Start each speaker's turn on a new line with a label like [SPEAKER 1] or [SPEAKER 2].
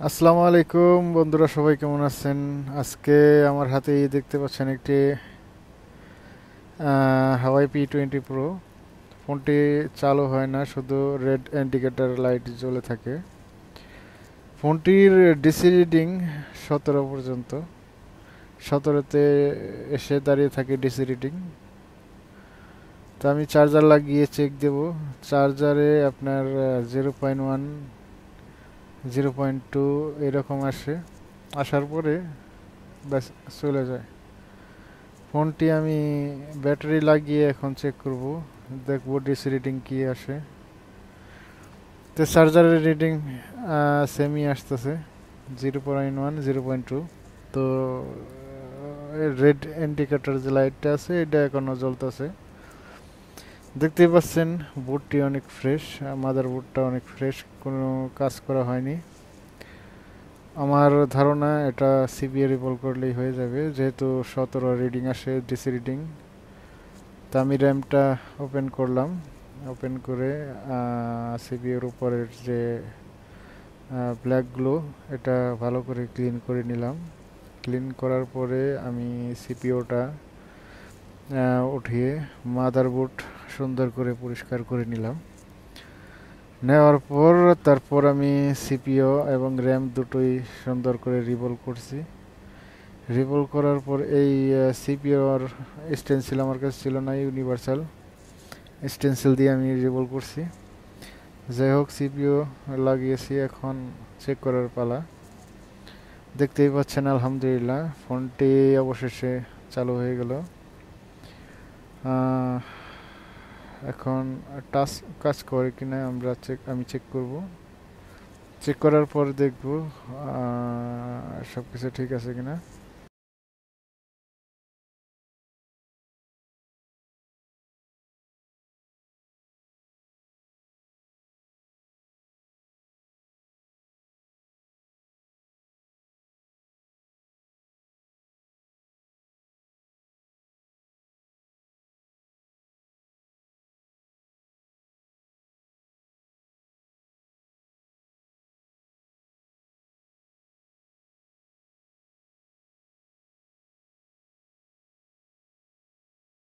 [SPEAKER 1] আসসালামু আলাইকুম বন্ধুরা, সবাই কেমন আছেন? আজকে আমার হাতেই দেখতে পাচ্ছেন একটি হাওয়াই P20 Pro। ফোনটি চালু হয় না, শুধু রেড ইন্ডিকেটর লাইট জ্বলে থাকে। ফোনটির ডিসি রিডিং 17 পর্যন্ত। 17তে এসে দাঁড়িয়ে থাকে ডিসি রিডিং। তো আমি চার্জার লাগিয়ে চেক দেব। চার্জারে আপনার 0.1, 0.2 এরকম আসে। আসার পরে ব্যাস চলে যায়। ফোনটি আমি ব্যাটারি লাগিয়ে এখন চেক করব, দেখব ডিসি রিডিং কি আসে। তো চার্জারের রিডিং সেমি আসতেছে, 0.1, 0.2। তো রেড ইন্ডিকেটর যে লাইটটা আছে এটা এখনো জ্বলতেছে। দেখতেই পাচ্ছেন বোর্ডটি অনেক ফ্রেশ, মাদার বোর্ডটা অনেক ফ্রেশ, কোনো কাজ করা হয়নি। আমার ধারণা এটা সিবিএ রিপল করলেই হয়ে যাবে, যেহেতু 17 রিডিং আসে ডিসি রিডিং। তো আমি র্যামটা ওপেন করলাম, ওপেন করে সিপিইউর উপরের যে ব্ল্যাকগুলো এটা ভালো করে ক্লিন করে নিলাম। ক্লিন করার পরে আমি সিপিইউটা উঠিয়ে মাদারবোর্ড সুন্দর করে পরিষ্কার করে নিলাম। নেওয়ার পর তারপর আমি সিপিইউ এবং র্যাম দুটোই সুন্দর করে রিভলভ করছি। রিভলভ করার পর এই সিপিইউর স্টেনসিল আমার কাছে ছিল না, ইউনিভার্সাল স্টেনসিল দিয়ে আমি রিভলভ করছি। যাই হোক, সিপিইউ লাগিয়েছি, এখন চেক করার পালা। দেখতেই পাচ্ছেন আলহামদুলিল্লাহ ফোনটি অবশেষে চালু হয়ে গেল। এখন টাচ কাজ করে কিনা আমি চেক করব। চেক করার পর দেখব সব কিছু ঠিক আছে কিনা।